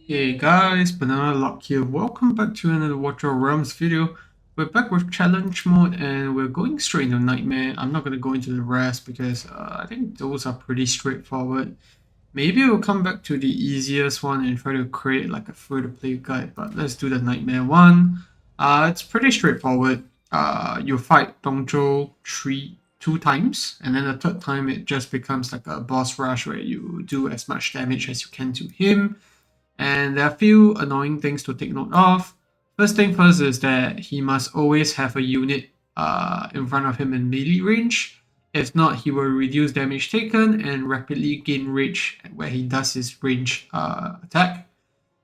Hey guys, Banana Lock here. Welcome back to another Watch Your Realms video. We're back with challenge mode and we're going straight into Nightmare. I'm not going to go into the rest because I think those are pretty straightforward. Maybe we'll come back to the easiest one and try to create like a free-to-play guide, but let's do the Nightmare one. It's pretty straightforward. You fight Dongzhou two times, and then the third time it just becomes like a boss rush where you do as much damage as you can to him. And there are a few annoying things to take note of. First thing first is that he must always have a unit in front of him in melee range. If not, he will reduce damage taken and rapidly gain rage where he does his range attack.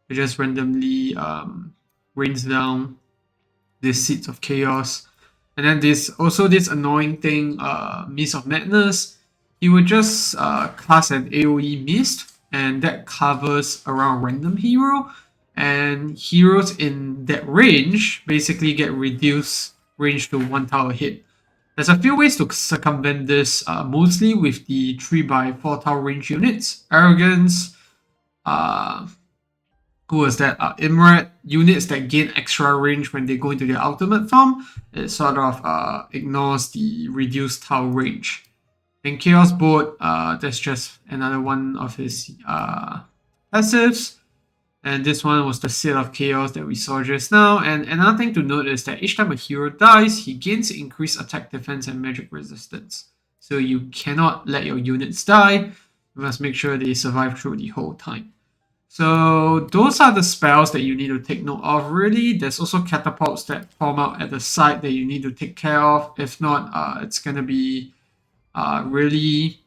It just randomly rains down these seeds of chaos. And then this annoying thing, Mist of Madness. He would just cast an AoE Mist, and that covers around random hero. And heroes in that range basically get reduced range to 1 tower hit. There's a few ways to circumvent this, mostly with the 3x4 tower range units. Arrogance, who was that? Imrat units that gain extra range when they go into their ultimate form. It sort of ignores the reduced tower range. And Chaos Board, that's just another one of his passives. And this one was the Seal of Chaos that we saw just now. And another thing to note is that each time a hero dies, he gains increased attack defense and magic resistance. So you cannot let your units die. You must make sure they survive through the whole time. So those are the spells that you need to take note of, really. There's also catapults that form out at the side that you need to take care of. If not, it's going to be really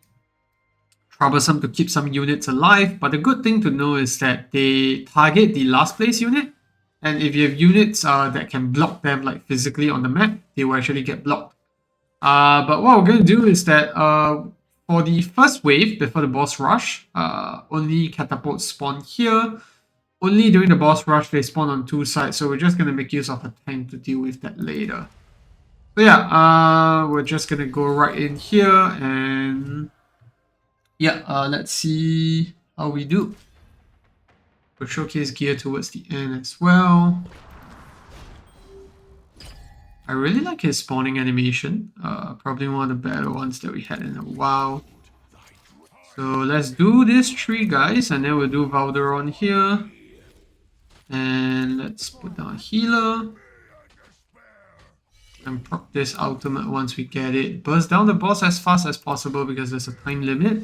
troublesome to keep some units alive. But the good thing to know is that they target the last place unit. And if you have units that can block them like physically on the map, they will actually get blocked. But what we're going to do is that for the first wave, before the boss rush, only catapults spawn here. Only during the boss rush, they spawn on two sides, so we're just going to make use of a tank to deal with that later. So yeah, we're just going to go right in here and yeah, let's see how we do. We'll showcase gear towards the end as well. I really like his spawning animation. Probably one of the better ones that we had in a while. So let's do this tree, guys, and then we'll do Valderon here. And let's put down a healer. And proc this ultimate once we get it. Burst down the boss as fast as possible because there's a time limit.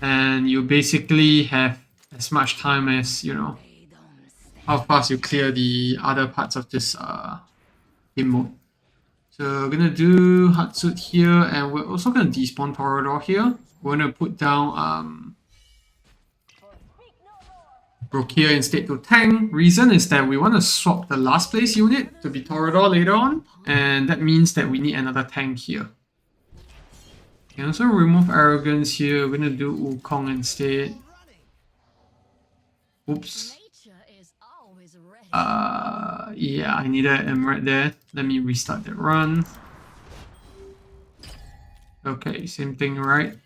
And you basically have as much time as, you know, how fast you clear the other parts of this game mode. So we're gonna do Hatsuit here, and we're also gonna despawn Torador here. We're gonna put down Brokia instead to tank. Reason is that we want to swap the last place unit to be Torador later on, and that means that we need another tank here. Can also remove Arrogance here. We're gonna do Wukong instead. Oops. Yeah, I need an M right there. Let me restart that run. Okay, same thing, right?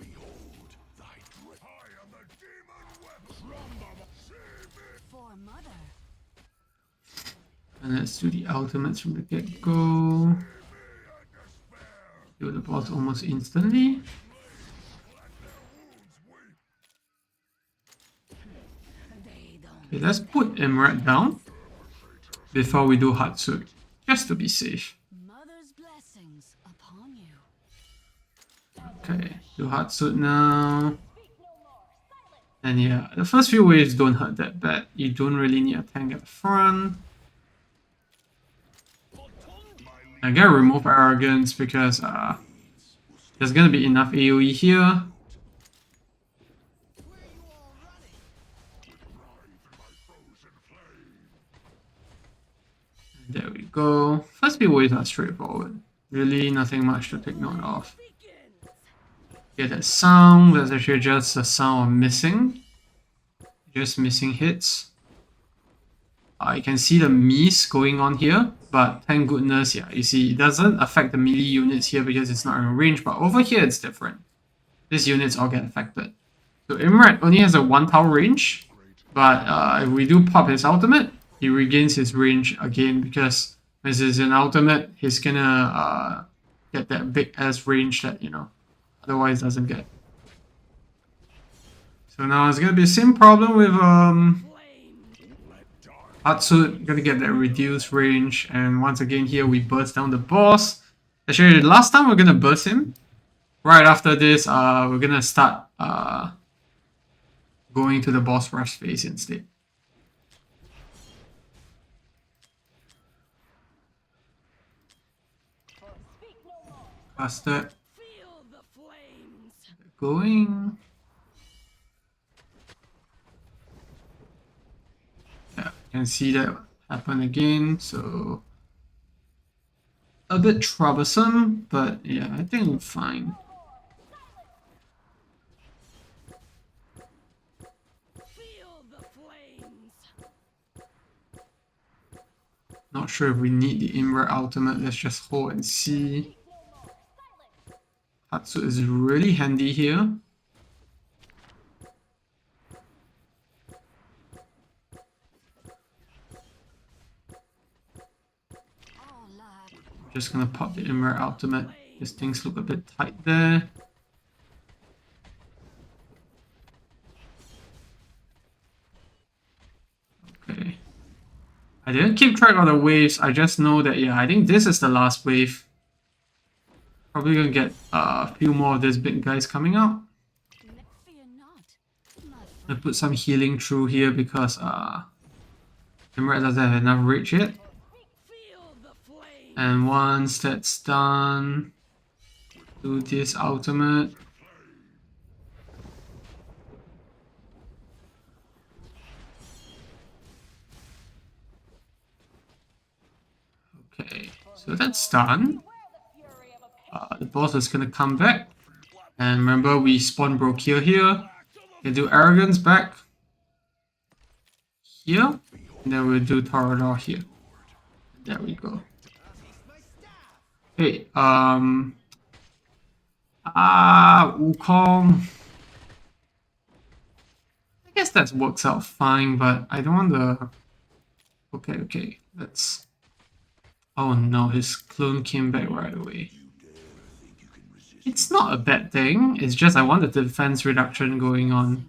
And let's do the ultimates from the get-go. Do the boss almost instantly. Okay, let's put Emrat down before we do Hatsuit, just to be safe. Okay, do Hatsuit now. And yeah, the first few waves don't hurt that bad. You don't really need a tank at the front. I gotta remove Arrogance because there's gonna be enough AoE here. There we go. First few waves are straightforward. Really nothing much to take note of. Get that sound. That's actually just a sound of missing. Just missing hits. You can see the mist going on here, but thank goodness, yeah, you see, it doesn't affect the melee units here because it's not in range, but over here it's different. These units all get affected. So Imrat only has a 1 tower range, But if we do pop his ultimate, he regains his range again because this is an ultimate, he's gonna get that big ass range that, you know, otherwise doesn't get. So now it's gonna be the same problem with Hatsut, gonna get that reduced range, and once again here we burst down the boss. Actually, last time we're gonna burst him. Right after this, we're gonna start going to the boss rush phase instead. Faster. Going. Yeah, you can see that happen again, so a bit troublesome, but yeah, I think we're fine. Not sure if we need the invert ultimate, let's just hold and see. Hatsu is really handy here. Just gonna pop the invert ultimate. These things look a bit tight there. Okay. I didn't keep track of the waves, I just know that, yeah, I think this is the last wave. Probably gonna get a few more of these big guys coming out. I put some healing through here because Emerald doesn't have enough reach yet. And once that's done, do this ultimate. Okay, so that's done. The boss is gonna come back. And remember, we spawn Brokir here. We do Arrogance back here. And then we'll do Torador here. There we go. Hey, Wukong. I guess that works out fine, but I don't want the... Okay, let's... Oh no, his clone came back right away. It's not a bad thing, it's just I want the defense reduction going on.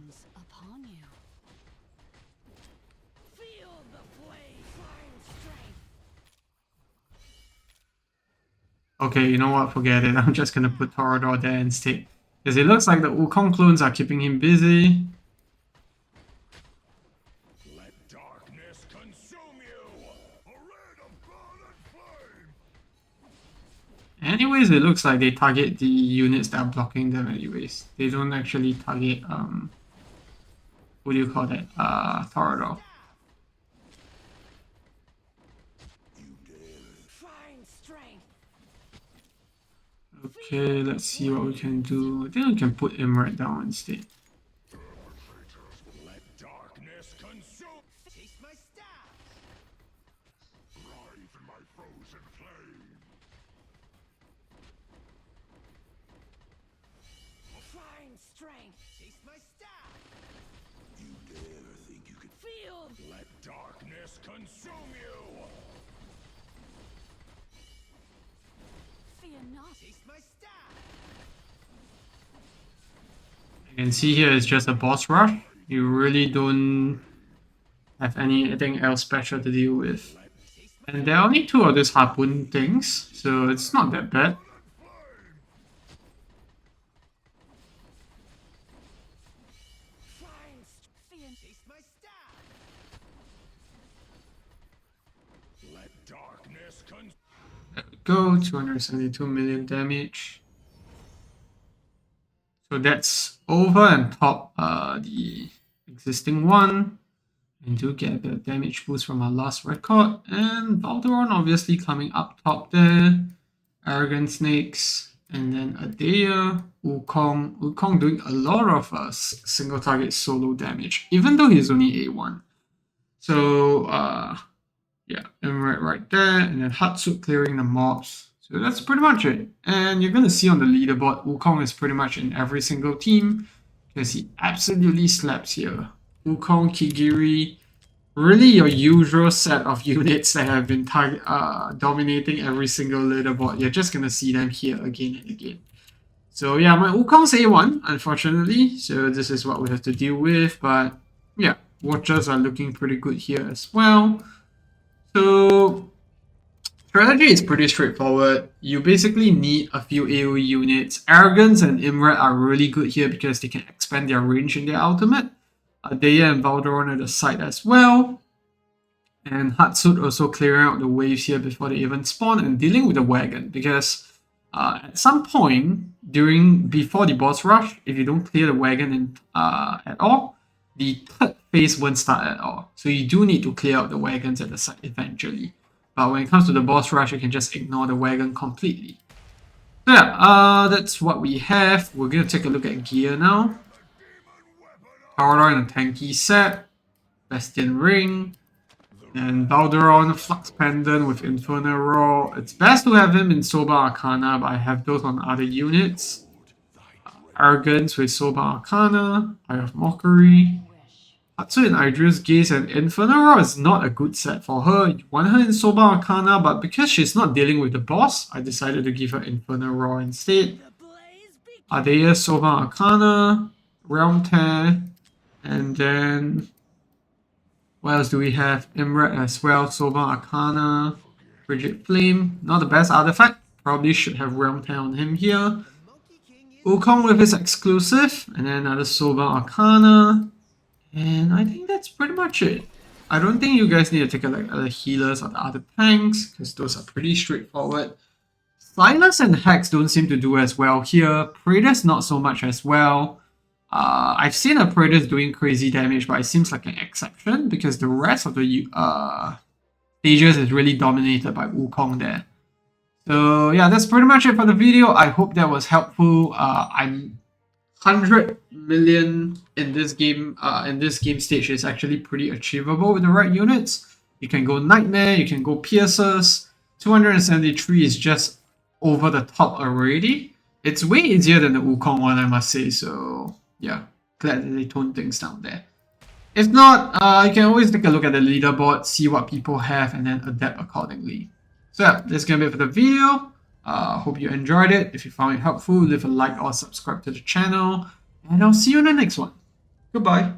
Okay, you know what, forget it, I'm just gonna put Torador there instead. Because it looks like the Wukong clones are keeping him busy. Anyways, it looks like they target the units that are blocking them anyways. They don't actually target, what do you call that? Torador. Okay, let's see what we can do. I think we can put him right down instead. You can see here it's just a boss rush. You really don't have anything else special to deal with. And there are only 2 of these harpoon things, so it's not that bad. There we go, 272 million damage. So that's over and top the existing one. And do get the damage boost from our last record. And Balduron obviously coming up top there. Arrogant Snakes. And then Adea, Wukong. Wukong doing a lot of single target solo damage, even though he's only A1. So yeah, Emerald right there. And then Hatsut clearing the mobs. So that's pretty much it. And you're going to see on the leaderboard, Wukong is pretty much in every single team because he absolutely slaps here. Wukong, Kigiri. Really your usual set of units that have been dominating every single leaderboard. You're just gonna see them here again and again. So yeah, my Wukong's A1, unfortunately. So this is what we have to deal with. But yeah, watchers are looking pretty good here as well. So strategy is pretty straightforward. You basically need a few AoE units. Arrogance and Imrat are really good here because they can expand their range in their ultimate. Daya and Valderon at the side as well. And Hatsut also clearing out the waves here before they even spawn and dealing with the wagon because at some point before the boss rush, if you don't clear the wagon at all, the third phase won't start at all. So you do need to clear out the wagons at the side eventually. But when it comes to the boss rush, you can just ignore the wagon completely. So yeah, that's what we have. We're gonna take a look at gear now. Power in a tanky set, Bastion Ring, and Valderon, Flux Pendant with Infernal Roar. It's best to have him in Soba Arcana, but I have those on other units. Arrogance with Soba Arcana, Eye of Mockery. Hatsu in Idris Gaze and Infernal Roar is not a good set for her. You want her in Soba Arcana, but because she's not dealing with the boss, I decided to give her Infernal Roar instead. Adea, Soba Arcana, Realm Tear, and then what else do we have? Imrat as well, Soba Arcana, Frigid Flame. Not the best artifact. Probably should have Realm Tear on him here. Wukong with his exclusive, and then another Soba Arcana. And I think that's pretty much it. I don't think you guys need to take a look at the healers or the other tanks, because those are pretty straightforward. Silas and Hex don't seem to do as well here. Praetor's not so much as well. I've seen a Praetor's doing crazy damage, but it seems like an exception because the rest of the stages is really dominated by Wukong there. So yeah, that's pretty much it for the video. I hope that was helpful. I'm 100 million in this game stage is actually pretty achievable with the right units. You can go Nightmare, you can go Piercers. 273 is just over the top already. It's way easier than the Wukong one, I must say, so yeah, glad that they toned things down there. If not, you can always take a look at the leaderboard, see what people have, and then adapt accordingly. So yeah, that's gonna be it for the video. Hope you enjoyed it. If you found it helpful, leave a like or subscribe to the channel, and I'll see you in the next one. Goodbye.